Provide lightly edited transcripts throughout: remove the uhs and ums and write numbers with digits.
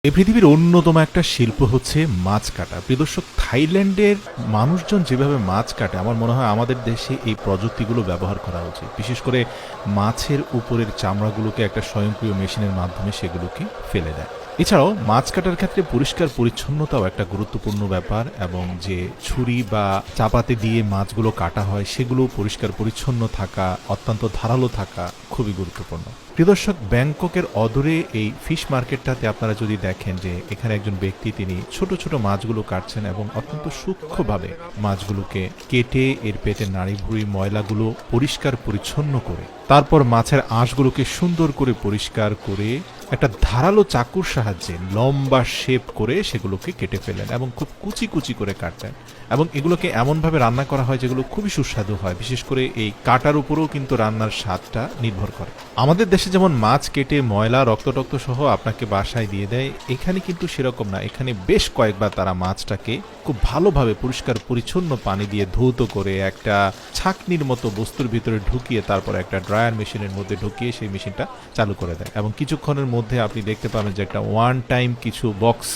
এই পৃথিবীর অন্যতম একটা শিল্প হচ্ছে মাছ কাটা। প্রিয় দর্শক, থাইল্যান্ডের মানুষজন যেভাবে মাছ কাটে, আমার মনে হয় আমাদের দেশে এই প্রযুক্তিগুলো ব্যবহার করা উচিত। বিশেষ করে মাছের উপরের চামড়াগুলোকে একটা স্বয়ংক্রিয় মেশিনের মাধ্যমে সেগুলোকে ফেলে দেয়। এছাড়াও মাছ কাটার ক্ষেত্রে পরিষ্কার পরিচ্ছন্নতাও একটা গুরুত্বপূর্ণ ব্যাপার, এবং যে ছুরি বা চাপাতি দিয়ে মাছগুলো কাটা হয় সেগুলো পরিষ্কার পরিচ্ছন্ন থাকা, অত্যন্ত ধারালো থাকা খুবই গুরুত্বপূর্ণ। প্রিয় দর্শক, ব্যাংককের অদূরে এই ফিশ মার্কেটটাতে আপনারা যদি দেখেন যে এখানে একজন ব্যক্তি তিনি ছোট ছোট মাছগুলো কাটছেন এবং অত্যন্ত সূক্ষ্মভাবে মাছগুলোকে কেটে এর পেটের নাড়ি ভুঁড়ি ময়লাগুলো পরিষ্কার পরিচ্ছন্ন করে তারপর মাছের আঁশগুলোকে সুন্দর করে পরিষ্কার করে একটা ধারালো চাকুর সাহায্যে লম্বা শেপ করে সেগুলোকে কেটে ফেলেন এবং খুব কুচি কুচি করে কাটলেন, এবং এগুলোকে এমনভাবে রান্না করা হয় যেগুলো খুবই সুস্বাদু হয়। বিশেষ করে এই কাটার উপরেও কিন্তু রান্নার স্বাদটা নির্ভর করে। আমাদের দেশে যেমন মাছ কেটে ময়লা রক্ত সহ আপনাকে বাসায় দিয়ে দেয়, এখানে কিন্তু সেরকম না। এখানে বেশ কয়েকবার তারা মাছটাকে খুব ভালোভাবে পরিষ্কার পরিচ্ছন্ন পানি দিয়ে ধৌত করে একটা ছাঁকনির মতো বস্তুর ভিতরে ঢুকিয়ে তারপর একটা ড্রায়ার মেশিনের মধ্যে ঢুকিয়ে সেই মেশিনটা চালু করে দেয়, এবং কিছুক্ষণের মধ্যে আপনি দেখতে পাবেন যে একটা ওয়ান টাইম কিছু বক্স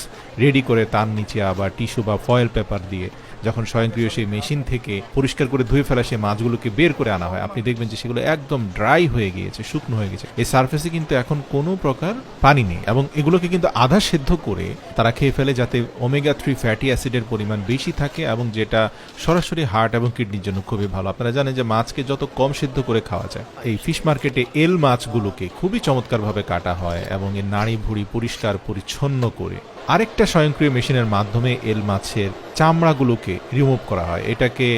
রেডি করে তার নিচে আবার টিস্যু বা ফয়েল পেপার দিয়ে যখন স্বয়ংক্রিয় সেই মেশিন থেকে পরিষ্কার করে ধুয়ে ফেলা সেই মাছগুলোকে বের করে আনা হয়, আপনি দেখবেন যে সেগুলো একদম ড্রাই হয়ে গিয়েছে, শুকনো হয়ে গেছে। এই সারফেসে কিন্তু এখন কোনো প্রকার পানি নেই, এবং এগুলোকে কিন্তু আধা সেদ্ধ করে তারা খেয়ে ফেলে যাতে ওমেগা 3 ফ্যাটি অ্যাসিডের পরিমাণ বেশি থাকে, এবং যেটা সরাসরি হার্ট এবং কিডনির জন্য খুবই ভালো। আপনারা জানেন যে মাছকে যত কম সেদ্ধ করে খাওয়া যায়। এই ফিশ মার্কেটে এল মাছগুলোকে খুবই চমৎকারভাবে কাটা হয় এবং এর নাড়ি ভুঁড়ি পরিষ্কার পরিচ্ছন্ন করে আরেকটা স্বয়ংক্রিয় মেশিনের মাধ্যমে এল মাছের চামড়াগুলোকে রিমুভ করা হয়। এটাকে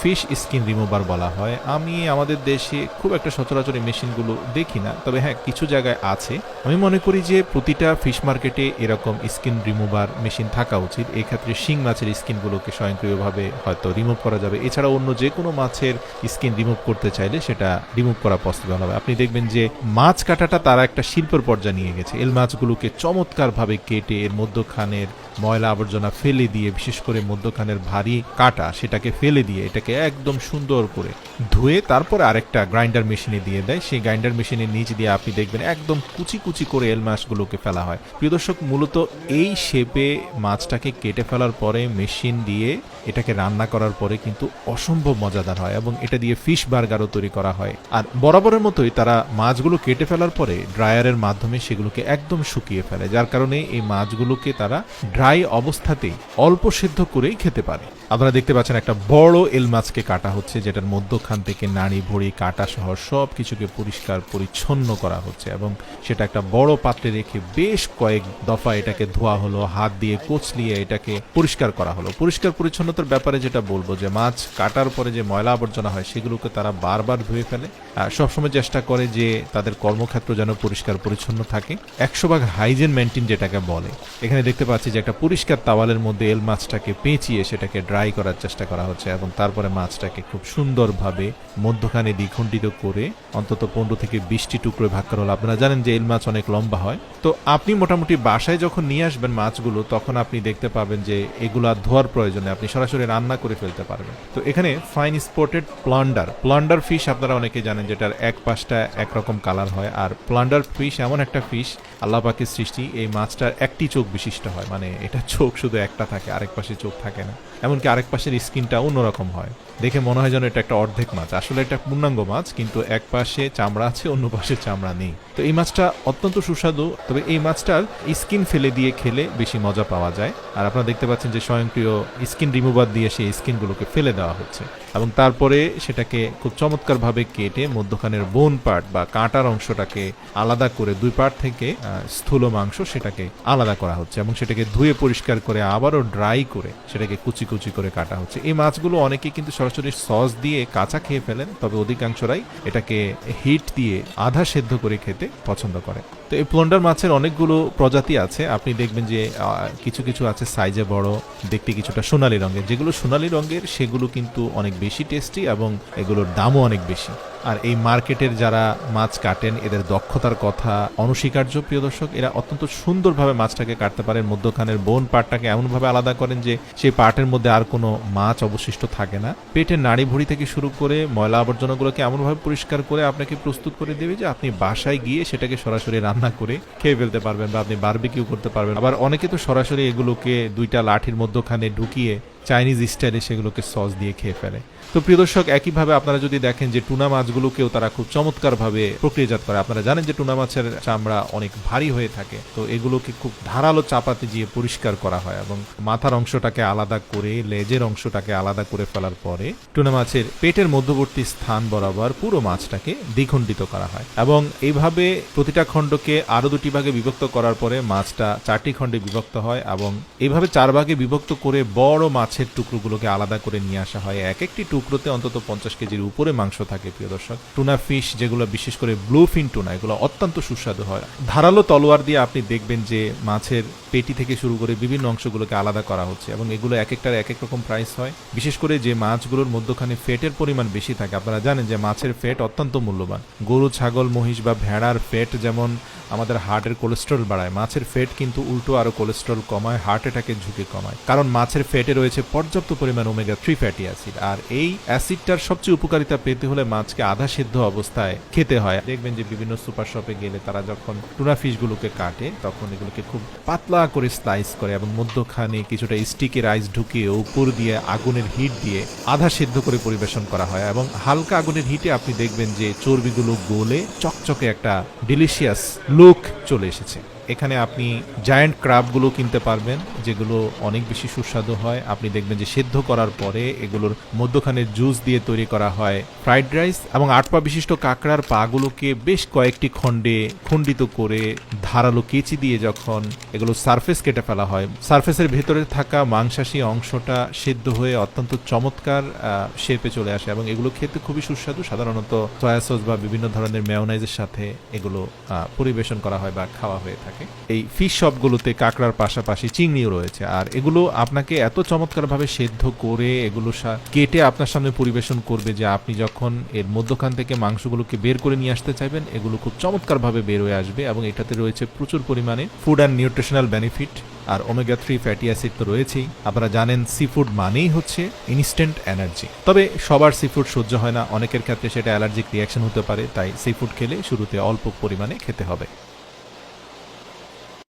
ফিশ স্কিন রিমুভার বলা হয়। আমি আমাদের দেশে খুব একটা সচরাচর এই মেশিনগুলো দেখি না, তবে হ্যাঁ কিছু জায়গায় আছে। আমি মনে করি যে প্রতিটা ফিশ মার্কেটে এরকম স্কিন রিমুভার মেশিন থাকা উচিত। এই ক্ষেত্রে শিং মাছের স্কিনগুলোকে স্বয়ংক্রিয়ভাবে হয়তো রিমুভ করা যাবে। এছাড়া অন্য যে কোনো মাছের স্কিন রিমুভ করতে চাইলে সেটা রিমুভ করা পসিবল হবে। আপনি দেখবেন যে মাছ কাটাটা তারা একটা শিল্পের পর্যায়ে নিয়ে গেছে। এল মাছগুলোকে চমৎকারভাবে কেটে এর মধ্যখানের ময়লা আবর্জনা ফেলে দিয়ে, বিশেষ করে মধ্যখানের ভারী কাটা সেটাকে ফেলে দিয়ে এটাকে একদম সুন্দর করে ধুয়ে তারপরে আরেকটা গ্রাইন্ডার মেশিনে দিয়ে দেয়। সেই গ্রাইন্ডার মেশিনের নিচ দিয়ে আপনি দেখবেন একদম কুচি কুচি করে এল মাছগুলোকে ফেলা হয়। প্রিয় দর্শক, মূলত এই শেপে মাছটাকে কেটে ফেলার পরে মেশিন দিয়ে এটাকে রান্না করার পরে কিন্তু অসম্ভব মজাদার হয়, এবং এটা দিয়ে ফিশ বার্গারও তৈরি করা হয়। আর বরাবরের মতোই তারা মাছগুলো কেটে ফেলার পরে ড্রায়ারের মাধ্যমে সেগুলোকে একদম শুকিয়ে ফেলে, যার কারণে এই মাছগুলোকে তারা ড্রাই অবস্থাতেই অল্প সেদ্ধ করেই খেতে পারে। আপনারা দেখতে পাচ্ছেন একটা বড় এল মাছকে কাটা হচ্ছে, যেটার মধ্যখান থেকে নাড়ি ভুঁড়ি কাটা সহ সব কিছুকে পরিষ্কার পরিচ্ছন্ন করা হচ্ছে, এবং সেটা একটা বড় পাত্রে রেখে বেশ কয়েক দফা এটাকে ধোয়া হলো, হাত দিয়ে কোচলিয়ে এটাকে পরিষ্কার করা হলো। পরিষ্কার পরিচ্ছন্নতার ব্যাপারে যেটা বলবো, যে মাছ কাটার পরে যে ময়লা আবর্জনা হয় সেগুলোকে তারা বারবার ধুয়ে ফেলে, সবসময় চেষ্টা করে যে তাদের কর্মক্ষেত্র যেন পরিষ্কার পরিচ্ছন্ন থাকে। 100% হাইজিন মেনটেন যেটাকে বলে। এখানে দেখতে পাচ্ছি যে একটা পরিষ্কার তাওয়ালের মধ্যে এল মাছটাকে পেঁচিয়ে সেটাকে ড্রাই করার চেষ্টা করা হচ্ছে, এবং তারপরে মাছটাকে খুব সুন্দরভাবে মধ্যখানে দ্বিখণ্ডিত করে অন্তত 15 থেকে 20টি টুকরো ভাগ করা হলো। আপনারা জানেন যে এল মাছ অনেক লম্বা হয়, তো আপনি মোটামুটি বাসায় যখন নিয়ে আসবেন মাছগুলো, তখন আপনি দেখতে পাবেন যে এগুলা ধোয়ার প্রয়োজনে আপনি সরাসরি রান্না করে ফেলতে পারবেন। তো এখানে ফাইন স্পটেড প্লান্ডার ফিশ আপনারা অনেকে জানেন, যেটার এক পাশটা একরকম কালার হয়। আর প্লান্ডার ফিশ এমন একটা ফিশ, আল্লাহ পাকের সৃষ্টি। এই মাছটার একটি চোখ বিশিষ্ট হয়, মানে এটা চোখ শুধু একটা থাকে, আরেক পাশে চোখ থাকে না। এমনকি আরেক পাশের স্কিনটা অন্যরকম হয়, দেখে মনে হয় যেন এটা একটা অর্ধেক মাছ। আসলে এটা পূর্ণাঙ্গ মাছ, কিন্তু এক পাশে চামড়া আছে, অন্য পাশে চামড়া নেই। তো এই মাছটা অত্যন্ত সুস্বাদু, তবে এই মাছটার স্কিন ফেলে দিয়ে খেলে বেশি মজা পাওয়া যায়। আর আপনারা দেখতে পাচ্ছেন যে স্বয়ংক্রিয় স্কিন রিমুভার দিয়ে সেই স্কিনগুলোকে ফেলে দেওয়া হচ্ছে, এবং তারপরে সেটাকে খুব চমৎকারভাবে কেটে মধ্যখানের বোন পার্ট বা কাঁটার অংশটাকে আলাদা করে, দুই পার্ট থেকে স্থূল মাংস সেটাকে আলাদা করা হচ্ছে, এবং সেটাকে ধুয়ে পরিষ্কার করে আবারও ড্রাই করে সেটাকে কুচি কুচি করে কাটা হচ্ছে। এই মাছগুলো অনেকে কিন্তু সরাসরি সস দিয়ে কাঁচা খেয়ে ফেলেন, তবে অধিকাংশরাই এটাকে হিট দিয়ে আধা সেদ্ধ করে খেতে পছন্দ করে। তো এই প্লান্ডার মাছের অনেকগুলো প্রজাতি আছে। আপনি দেখবেন যে কিছু কিছু আছে সাইজে বড়, দেখতে কিছুটা সোনালী রঙের। যেগুলো সোনালী রঙের সেগুলো কিন্তু অনেক বেশি টেস্টি, এবং এগুলোর দামও অনেক বেশি। আর এই মার্কেটের যারা মাছ কাটেন এদের দক্ষতার কথা অনস্বীকার্য প্রিয় দর্শক। এরা অত্যন্ত সুন্দরভাবে মাছটাকে কাটতে পারেন, মধ্যখানের বোন পার্টটাকে এমনভাবে আলাদা করেন যে সেই পার্টের মধ্যে আর কোনো মাছ অবশিষ্ট থাকে না। পেটের নাড়ি ভুঁড়ি থেকে শুরু করে ময়লা আবর্জনাগুলোকে এমনভাবে পরিষ্কার করে আপনাকে প্রস্তুত করে দেবে যে আপনি বাসায় গিয়ে সেটাকে সরাসরি রান্না করে খেয়ে ফেলতে পারবেন বা আপনি বারবিকিউ করতে পারবেন। আবার অনেকে তো সরাসরি এগুলোকে দুইটা লাঠির মধ্যখানে ঢুকিয়ে চাইনিজ স্টাইলে সেগুলোকে সস দিয়ে খেয়ে ফেলে। তো প্রিয় দর্শক, একইভাবে আপনারা যদি দেখেন যে টুনা মাছগুলোকেও তারা খুব চমৎকারভাবে প্রক্রিয়াজাত করে। আপনারা জানেন যে টুনা মাছের চামড়া অনেক ভারী হয়ে থাকে, তো এগুলোকে খুব ধারালো চাপাতে দিয়ে পরিষ্কার করা হয় এবং মাথার অংশটাকে আলাদা করে লেজের অংশটাকে আলাদা করে ফেলার পরে টুনা মাছের পেটের মধ্যবর্তী স্থান বরাবর পুরো মাছটাকে দ্বিখণ্ডিত করা হয় এবং এইভাবে প্রতিটা খণ্ডকে আরো দুটি ভাগে বিভক্ত করার পরে মাছটা 4টি খণ্ডে বিভক্ত হয় এবং এইভাবে 4 ভাগে বিভক্ত করে বড় মাছের টুকরোগুলোকে আলাদা করে নিয়ে আসা হয়। এক একটি টুকরোতে অন্তত 50 কেজির উপরে মাংস থাকে প্রিয় দর্শক। টুনা ফিশ যেগুলো বিশেষ করে ব্লু ফিন টুনা, এগুলো অত্যন্ত সুস্বাদু হয়। ধারালো তলোয়ার দিয়ে আপনি দেখবেন যে মাছের পেটি থেকে শুরু করে বিভিন্ন অংশগুলোকে আলাদা করা হচ্ছে এবং এগুলো এক একটার এক এক রকম প্রাইস হয়। বিশেষ করে যে মাছগুলোর মধ্যখানে ফ্যাটের পরিমাণ বেশি থাকে, আপনারা জানেন যে মাছের ফ্যাট অত্যন্ত মূল্যবান। গরু, ছাগল, মহিষ বা ভেড়ার ফ্যাট যেমন আমাদের হার্টের কোলেস্ট্রল বাড়ায়, মাছের ফ্যাট কিন্তু উল্টো আরো কোলেস্ট্রল কমায়, হার্ট অ্যাটাকের ঝুঁকি কমায়, কারণ মাছের ফ্যাটে রয়েছে পর্যাপ্ত পরিমাণ ওমেগা 3 ফ্যাটি অ্যাসিড। আর এই অ্যাসিডটার সবচেয়ে উপকারিতা পেতে হলে মাছকে আধা সিদ্ধ অবস্থায় খেতে হয়। দেখবেন যে বিভিন্ন সুপার শপে গেলে তারা যখন টুনা ফিশগুলোকে কাটে তখন এগুলোকে খুব পাতলা করে স্লাইস করে এবং মধ্যখানে কিছুটা স্টিকের আইস ঢুকিয়ে উপর দিয়ে আগুনের হিট দিয়ে আধা সিদ্ধ করে পরিবেশন করা হয় এবং হালকা আগুনের হিটে আপনি দেখবেন যে চর্বিগুলো গলে চকচকে একটা ডিলিশিয়াস লুক চলে এসেছে। এখানে আপনি জায়ান্ট ক্রাবগুলো কিনতে পারবেন যেগুলো অনেক বেশি সুস্বাদু হয়। আপনি দেখবেন যে সেদ্ধ করার পরে এগুলোর মধ্যখানে জুস দিয়ে তৈরি করা হয় ফ্রাইড রাইস এবং 8 পা বিশিষ্ট কাঁকড়ার পাগুলোকে বেশ কয়েকটি খণ্ডে খণ্ডিত করে ধারালো কেচি দিয়ে যখন এগুলো সারফেস কেটে ফেলা হয়, সারফেসের ভেতরে থাকা মাংসাশী অংশটা সেদ্ধ হয়ে অত্যন্ত চমৎকার শেপে চলে আসে এবং এগুলো খেতে খুবই সুস্বাদু। সাধারণত সয়া সস বা বিভিন্ন ধরনের মেয়োনাইজের সাথে এগুলো পরিবেশন করা হয় বা খাওয়া হয়ে থাকে। এই ফিশ শপগুলোতে কাঁকড়ার পাশাপাশি চিংড়িও রয়েছে আর এগুলো আপনাকে এত চমৎকারভাবে সেদ্ধ করে এগুলো কেটে আপনার সামনে পরিবেশন করবে যে আপনি যখন এর মধ্যখান থেকে মাংসগুলোকে বের করে নিয়ে আসতে চাইবেন এগুলো খুব চমৎকারভাবে বের হয়ে আসবে এবং এটাতে রয়েছে প্রচুর পরিমাণে ফুড অ্যান্ড নিউট্রিশনাল বেনিফিট আর ওমেগা 3 ফ্যাটি অ্যাসিড তো রয়েছেই। আপনারা জানেন সি ফুড মানেই হচ্ছে ইনস্ট্যান্ট এনার্জি, তবে সবার সি ফুড সহ্য হয় না, অনেকের ক্ষেত্রে সেটা অ্যালার্জিক রিয়াকশন হতে পারে, তাই সি ফুড খেলে শুরুতে অল্প পরিমাণে খেতে হবে।